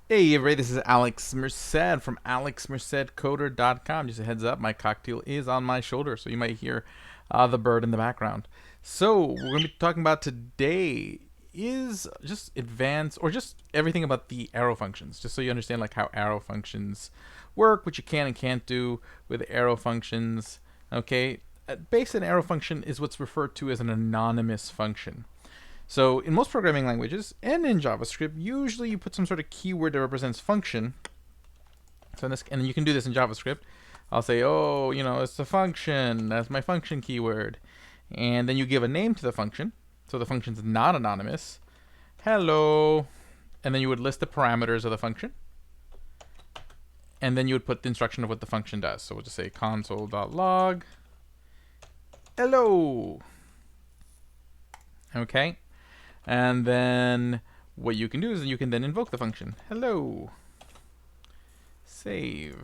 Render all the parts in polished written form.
Hey everybody, this is Alex Merced from alexmercedcoder.com. Just a heads up, my cocktail is on my shoulder, so you might hear the bird in the background. So, what we're going to be talking about today is just advanced, or just everything about the arrow functions, just so you understand like how arrow functions work, what you can and can't do with arrow functions. Okay, base an arrow function is what's referred to as an anonymous function. So in most programming languages and in JavaScript, usually you put some sort of keyword that represents function. So in this, and you can do this in JavaScript. I'll say, oh, it's a function. That's my function keyword. And then you give a name to the function. So the function's not anonymous. Hello. And then you would list the parameters of the function. And then you would put the instruction of what the function does. So we'll just say console.log. Hello. Okay. And then what you can do is you can then invoke the function. Hello. Save.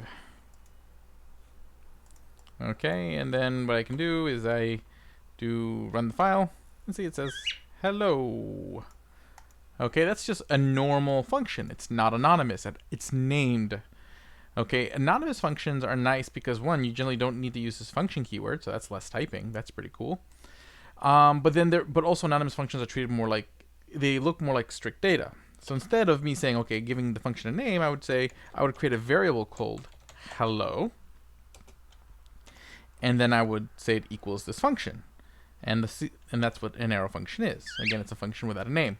Okay, and then what I can do is I do run the file and see it says hello. Okay, that's just a normal function. It's not anonymous. It's named. Okay, anonymous functions are nice because one, you generally don't need to use this function keyword, so that's less typing. That's pretty cool. But also anonymous functions are treated more like, they look more like strict data. So instead of me saying, okay, giving the function a name, I would create a variable called hello, and then I would say it equals this function, and that's what an arrow function is. Again, it's a function without a name.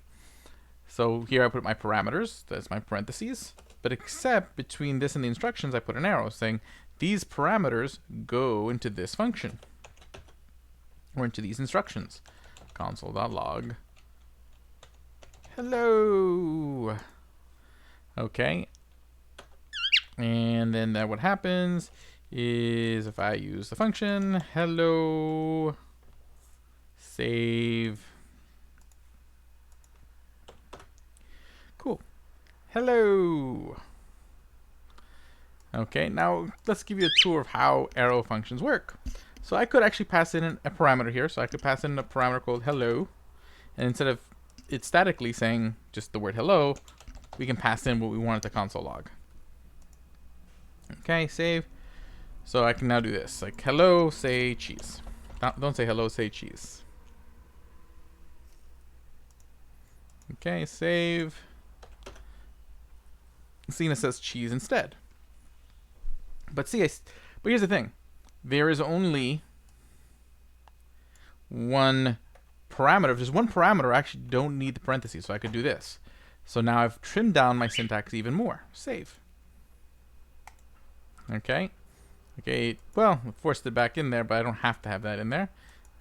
So here I put my parameters, that's my parentheses, but except between this and the instructions, I put an arrow saying these parameters go into this function, or into these instructions. Console.log. Hello. Okay. And then what happens is if I use the function hello, save. Cool. Hello. Okay, now let's give you a tour of how arrow functions work. So I could actually pass in a parameter here. So I could pass in a parameter called hello. And instead of it statically saying just the word hello, we can pass in what we want at the console log. Okay, save. So I can now do this. Like hello, say cheese. Don't say hello, say cheese. Okay, save. See, it says cheese instead. But here's the thing. There is only one parameter. If there's one parameter, I actually don't need the parentheses, so I could do this. So now I've trimmed down my syntax even more. Save. Okay. Okay, well, I forced it back in there, but I don't have to have that in there.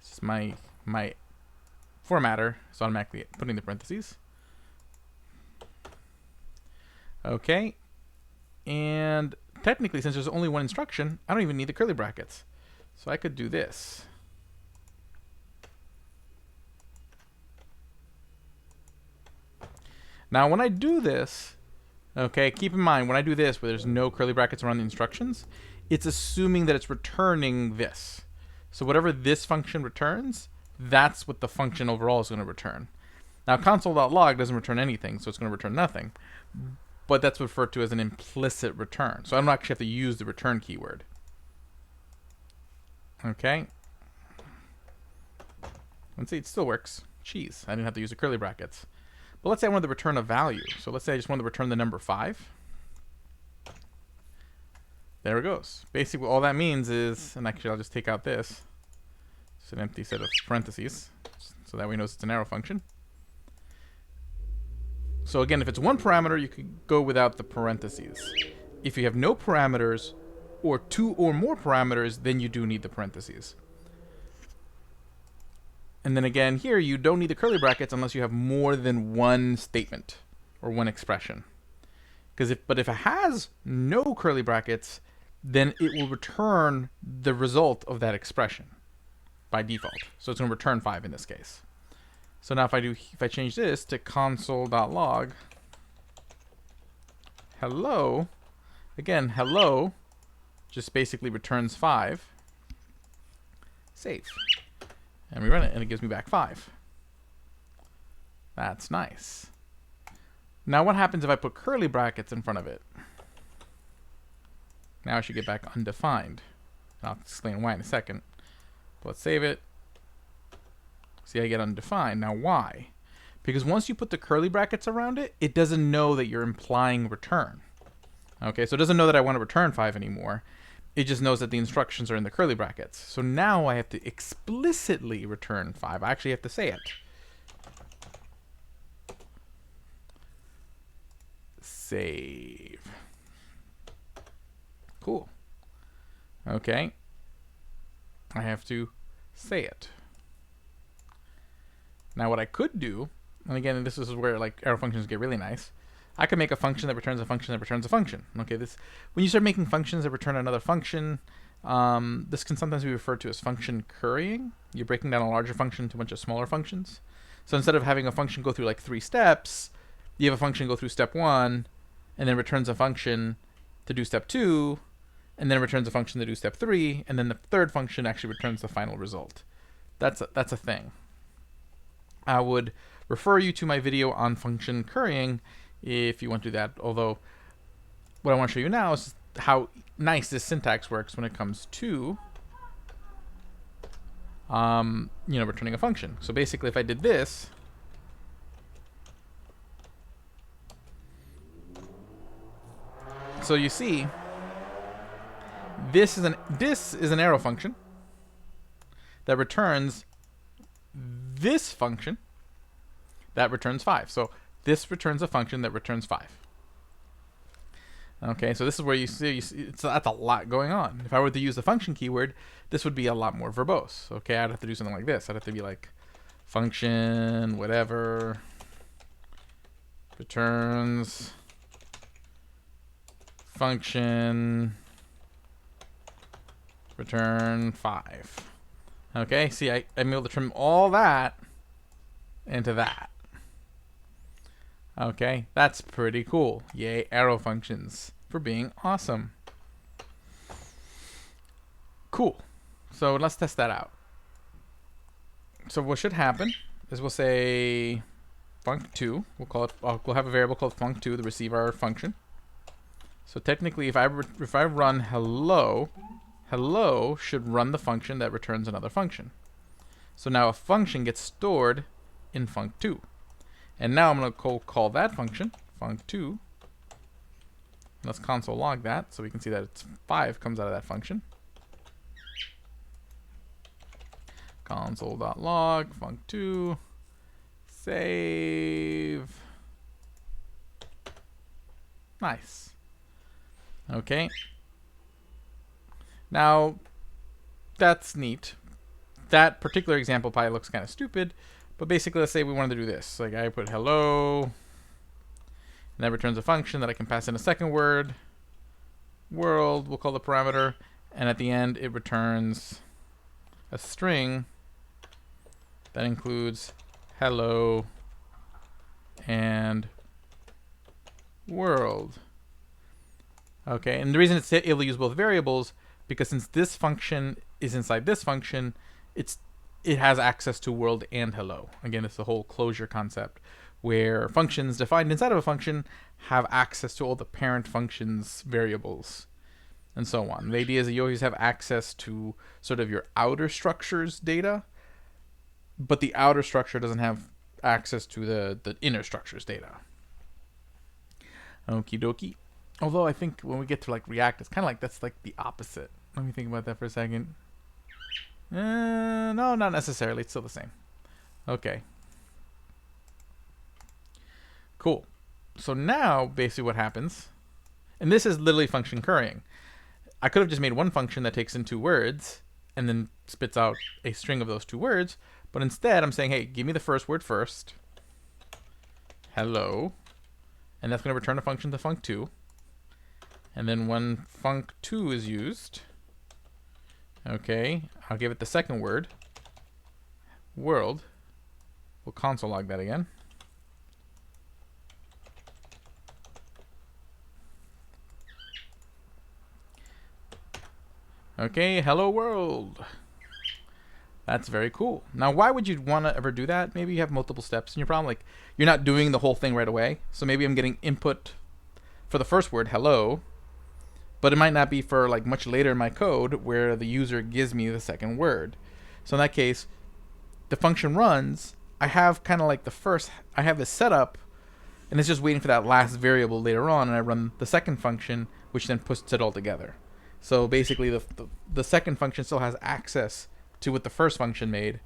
It's just my formatter is automatically putting the parentheses. Okay. And technically, since there's only one instruction, I don't even need the curly brackets. So I could do this. Now, when I do this, okay, keep in mind, when I do this, where there's no curly brackets around the instructions, it's assuming that it's returning this. So whatever this function returns, that's what the function overall is going to return. Now, console.log doesn't return anything, so it's going to return nothing. But that's referred to as an implicit return. So I don't actually have to use the return keyword. Okay. Let's see, it still works. Cheese. I didn't have to use the curly brackets. But let's say I wanted to return a value. So let's say I just wanted to return the number 5. There it goes. Basically, all that means is, and actually I'll just take out this. It's an empty set of parentheses. So that way it knows it's an arrow function. So again, if it's one parameter, you could go without the parentheses. If you have no parameters, or 2 or more parameters, then you do need the parentheses. And then again, here, you don't need the curly brackets unless you have more than one statement or one expression. But if it has no curly brackets, then it will return the result of that expression by default. So it's going to return 5 in this case. So now if I change this to console.log, hello, again, hello just basically returns 5. Save. And we run it, and it gives me back 5. That's nice. Now what happens if I put curly brackets in front of it? Now I should get back undefined. I'll explain why in a second. But let's save it. See, I get undefined. Now why? Because once you put the curly brackets around it, it doesn't know that you're implying return. Okay, so it doesn't know that I want to return 5 anymore. It just knows that the instructions are in the curly brackets. So now I have to explicitly return 5. I actually have to say it. Save. Cool. Okay. I have to say it. Now what I could do, and again, this is where like arrow functions get really nice. I could make a function that returns a function that returns a function. Okay, this when you start making functions that return another function, this can sometimes be referred to as function currying. You're breaking down a larger function into a bunch of smaller functions. So instead of having a function go through like 3 steps, you have a function go through step 1, and then returns a function to do step 2, and then returns a function to do step 3, and then the third function actually returns the final result. That's a thing. I would refer you to my video on function currying if you want to do that. Although, what I want to show you now is how nice this syntax works when it comes to, returning a function. So basically, if I did this, so you see, this is an arrow function that returns this function that returns 5. So this returns a function that returns 5. Okay, so this is where you see that's a lot going on. If I were to use the function keyword, this would be a lot more verbose. Okay, I'd have to do something like this. I'd have to be like function whatever returns function return 5. Okay, see, I'm able to trim all that into that. Okay, that's pretty cool. Yay, arrow functions for being awesome. Cool. So let's test that out. So what should happen is we'll say func2. We'll have a variable called func2 to receive our function. So technically, if I run hello, hello should run the function that returns another function. So now a function gets stored in func2. And now I'm going to call that function, func2. Let's console log that so we can see that it's 5 comes out of that function. Console.log func2 save. Nice. Okay. Now, that's neat. That particular example probably looks kind of stupid, but basically, let's say we wanted to do this. Like I put hello, and that returns a function that I can pass in a second word. World, we'll call the parameter, and at the end, it returns a string that includes hello and world. Okay, and the reason it's able to use both variables because since this function is inside this function, it has access to world and hello. Again, it's the whole closure concept where functions defined inside of a function have access to all the parent function's variables and so on. The idea is that you always have access to sort of your outer structure's data, but the outer structure doesn't have access to the inner structure's data. Okie dokie. Although I think when we get to like React, it's kind of like that's like the opposite. Let me think about that for a second. No, not necessarily. It's still the same. Okay. Cool. So now, basically what happens, and this is literally function currying. I could have just made one function that takes in 2 words and then spits out a string of those 2 words, but instead I'm saying, hey, give me the first word first. Hello. And that's going to return a function to func2. And then when func2 is used, okay, I'll give it the second word, world. We'll console log that again. Okay, hello world. That's very cool. Now, why would you want to ever do that? Maybe you have multiple steps in your problem. Like, you're not doing the whole thing right away. So maybe I'm getting input for the first word, hello, but it might not be for like much later in my code where the user gives me the second word. So in that case, the function runs. I have kind of like I have this setup, and it's just waiting for that last variable later on, and I run the second function, which then puts it all together. So basically, the second function still has access to what the first function made,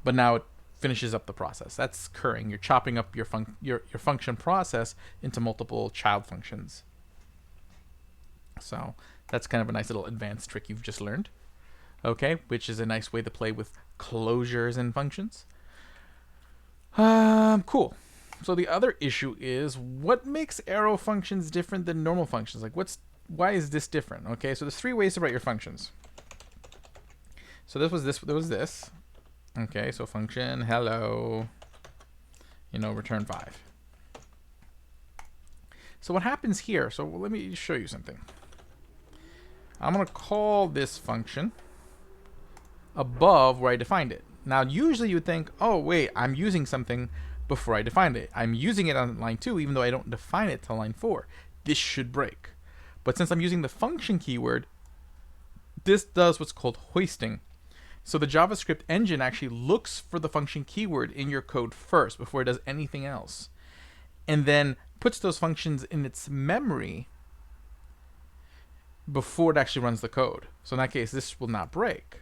but now it finishes up the process. That's curring. You're chopping up your function process into multiple child functions. So that's kind of a nice little advanced trick you've just learned. Okay, which is a nice way to play with closures and functions. Cool. So the other issue is, what makes arrow functions different than normal functions? Like, why is this different? Okay, so there's 3 ways to write your functions. So there was this. Okay, so function hello, return 5. So what happens here? So let me show you something. I'm going to call this function above where I defined it. Now, usually you would think, oh, wait, I'm using something before I defined it. I'm using it on line 2, even though I don't define it till line 4. This should break. But since I'm using the function keyword, this does what's called hoisting. So the JavaScript engine actually looks for the function keyword in your code first before it does anything else, and then puts those functions in its memory before it actually runs the code. So in that case, this will not break.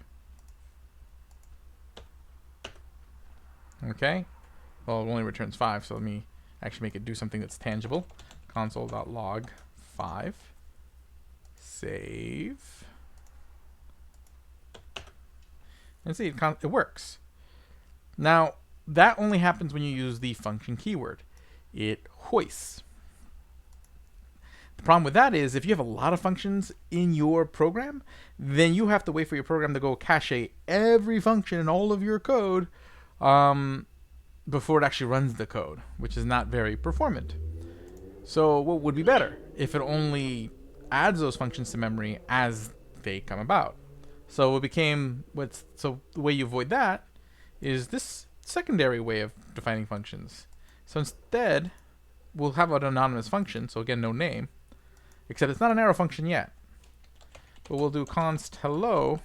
Okay? Well, it only returns 5, so let me actually make it do something that's tangible. Console.log 5. Save. And see, it works. Now, that only happens when you use the function keyword. It hoists. The problem with that is, if you have a lot of functions in your program, then you have to wait for your program to go cache every function in all of your code before it actually runs the code, which is not very performant. So what would be better? If it only adds those functions to memory as they come about. So the way you avoid that is this secondary way of defining functions. So instead, we'll have an anonymous function, so again, no name, except it's not an arrow function yet. But we'll do const hello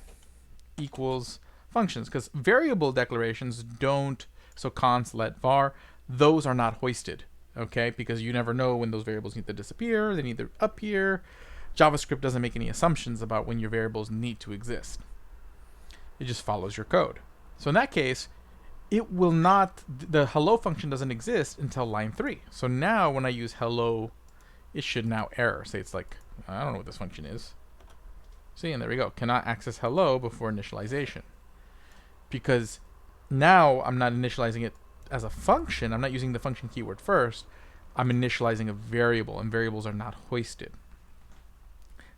equals functions, because variable declarations don't, so const let var, those are not hoisted, okay? Because you never know when those variables need to disappear, they need to appear. JavaScript doesn't make any assumptions about when your variables need to exist. It just follows your code. So in that case, it will not, the hello function doesn't exist until line 3. So now when I use hello, it should now error. Say it's like, I don't know what this function is. See, and there we go. Cannot access hello before initialization. Because now I'm not initializing it as a function. I'm not using the function keyword first. I'm initializing a variable, and variables are not hoisted.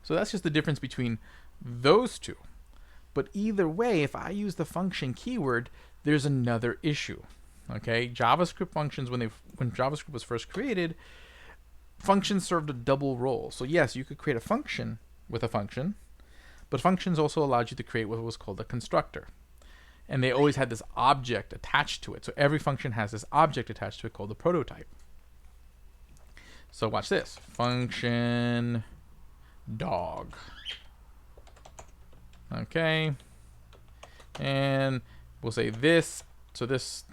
So that's just the difference between those two. But either way, if I use the function keyword, there's another issue. Okay, JavaScript functions, when JavaScript was first created, functions served a double role. So yes, you could create a function with a function, but functions also allowed you to create what was called a constructor. And they always had this object attached to it. So every function has this object attached to it called the prototype. So watch this. Function dog. Okay. And we'll say this. So this,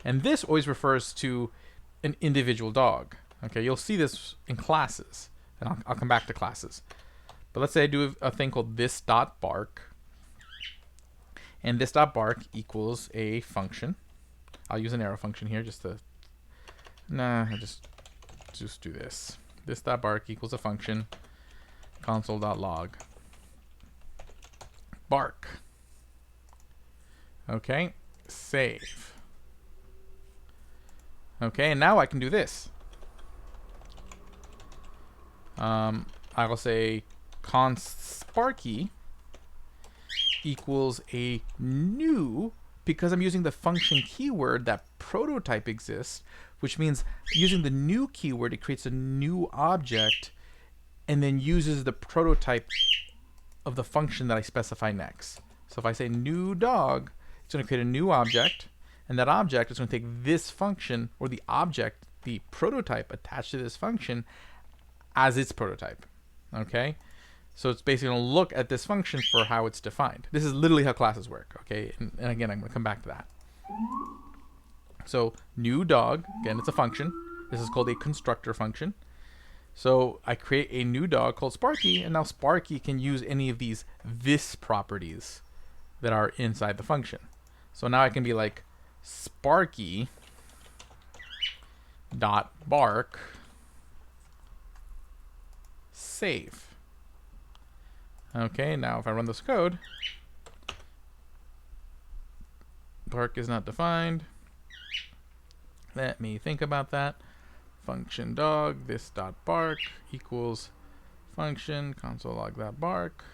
and this always refers to an individual dog. Okay, you'll see this in classes, and I'll come back to classes. But let's say I do a thing called this.bark. And this.bark equals a function. I'll use an arrow function here just to, I'll just do this. This.bark equals a function. Console.log bark. Okay, save. Okay, and now I can do this. I will say const sparky equals a new, because I'm using the function keyword, that prototype exists, which means using the new keyword, it creates a new object and then uses the prototype of the function that I specify next. So if I say new dog, It's going to create a new object, and that object is going to take this function, or the object, the prototype attached to this function, as its prototype. Okay? So it's basically going to look at this function for how it's defined. This is literally how classes work. Okay? And again, I'm going to come back to that. So new dog, again, it's a function. This is called a constructor function. So I create a new dog called Sparky, and now Sparky can use any of these this properties that are inside the function. So now I can be like Sparky dot bark save. Okay, now if I run this code, bark is not defined. Let me think about that. Function dog this dot bark equals function console log that bark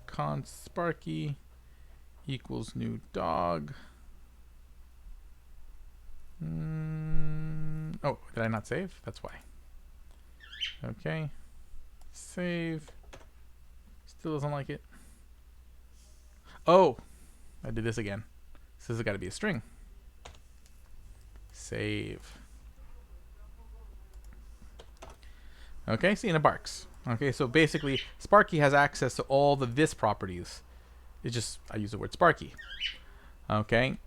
const Sparky equals new dog. Oh, did I not save? That's why. Okay, save. Still doesn't like it. Oh, I did this again. This has got to be a string. Save. Okay, see, and it barks. Okay, so basically, Sparky has access to all the this properties. It's just, I use the word Sparky. Okay.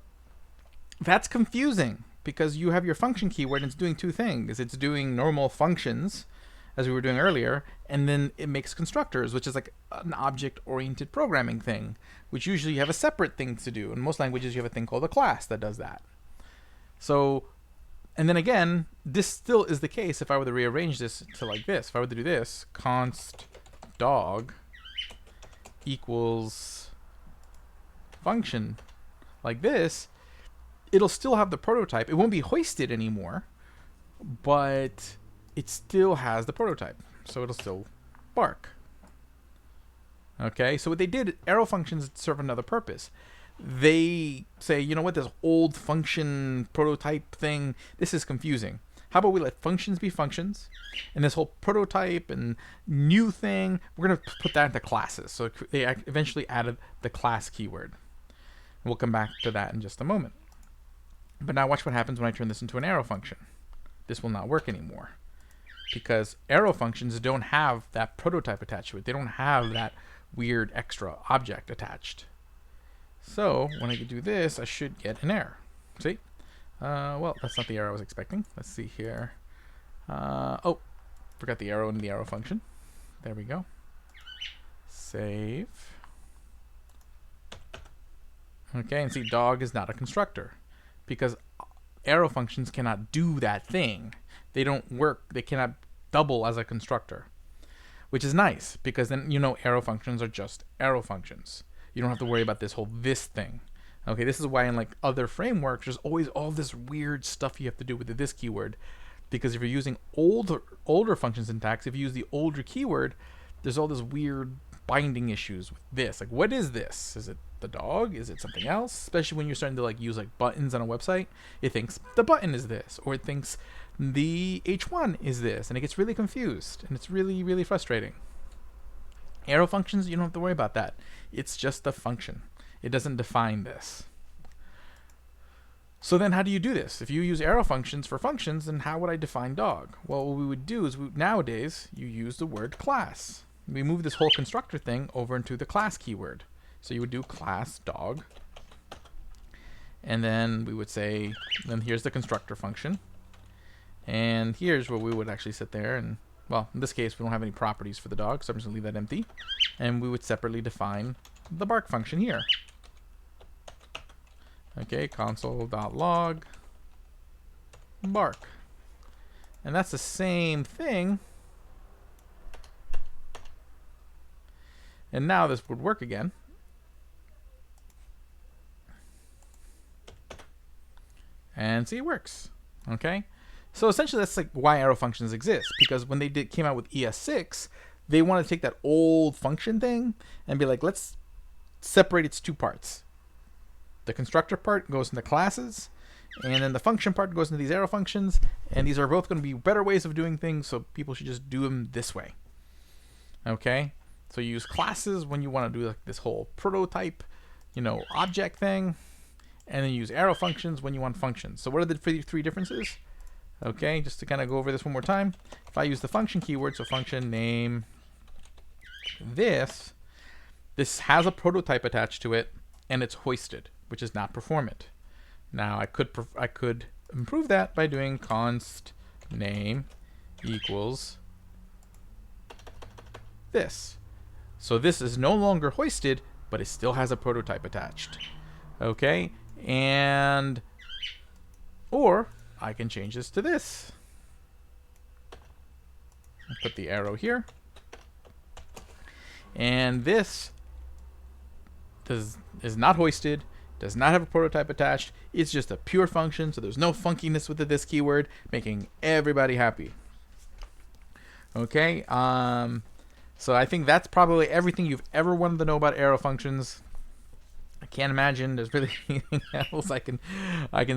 That's confusing because you have your function keyword and it's doing two things. It's doing normal functions, as we were doing earlier, and then it makes constructors, which is like an object-oriented programming thing, which usually you have a separate thing to do. In most languages, you have a thing called a class that does that. So, and then again, this still is the case if I were to rearrange this to like this. If I were to do this, const dog equals function like this, it'll still have the prototype. It won't be hoisted anymore, but it still has the prototype. So it'll still bark. Okay, so what they did, arrow functions serve another purpose. They say, you know what, this old function prototype thing, this is confusing. How about we let functions be functions, and this whole prototype and new thing, we're going to put that into classes. So they eventually added the class keyword. We'll come back to that in just a moment. But now watch what happens when I turn this into an arrow function. This will not work anymore, because arrow functions don't have that prototype attached to it. They don't have that weird extra object attached. So when I do this, I should get an error. See? Well, that's not the error I was expecting. Let's see here. Oh, forgot the arrow in the arrow function. There we go. Save. Okay, and see, dog is not a constructor because arrow functions cannot do that thing. They don't work. They cannot double as a constructor, which is nice because then you know arrow functions are just arrow functions. You don't have to worry about this whole this thing. Okay, this is why in like other frameworks, there's always all this weird stuff you have to do with the this keyword, because if you're using older function syntax, if you use the older keyword, there's all this weird binding issues with this. Like, what is this? Is it the dog? Is it something else? Especially when you're starting to like use like buttons on a website, it thinks the button is this, or it thinks the H1 is this, and it gets really confused, and it's really, really frustrating. Arrow functions, you don't have to worry about that. It's just a function. It doesn't define this. So then how do you do this? If you use arrow functions for functions, then how would I define dog? Well, what we would do is nowadays you use the word class. We move this whole constructor thing over into the class keyword. So you would do class dog. And then we would say, then here's the constructor function. And here's where we would actually sit there and, well, in this case, we don't have any properties for the dog, so I'm just going to leave that empty. And we would separately define the bark function here. Okay, console.log bark. And that's the same thing. And now this would work again. And see, it works. Okay? So essentially that's like why arrow functions exist, because when they came out with ES6, they want to take that old function thing and be like, let's separate its two parts. The constructor part goes into classes, and then the function part goes into these arrow functions, and these are both going to be better ways of doing things, so people should just do them this way. Okay? So you use classes when you want to do like this whole prototype, object thing, and then you use arrow functions when you want functions. So what are the three differences? Okay, just to kind of go over this one more time. If I use the function keyword, so function name this has a prototype attached to it, and it's hoisted, which is not performant. Now I could improve that by doing const name equals this. So this is no longer hoisted, but it still has a prototype attached. Okay, or I can change this to this. I'll put the arrow here. And this is not hoisted, does not have a prototype attached. It's just a pure function, so there's no funkiness with this keyword, making everybody happy. Okay, so I think that's probably everything you've ever wanted to know about arrow functions. I can't imagine there's really anything else I can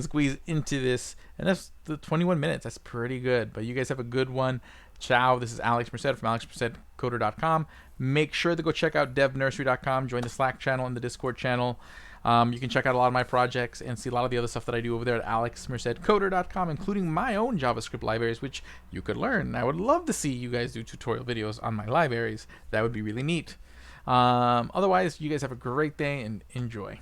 squeeze into this. And that's the 21 minutes. That's pretty good. But you guys have a good one. Ciao. This is Alex Merced from alexmercedcoder.com. Make sure to go check out devnursery.com. Join the Slack channel and the Discord channel. You can check out a lot of my projects and see a lot of the other stuff that I do over there at alexmercedcoder.com, including my own JavaScript libraries, which you could learn. I would love to see you guys do tutorial videos on my libraries. That would be really neat. Otherwise, you guys have a great day and enjoy.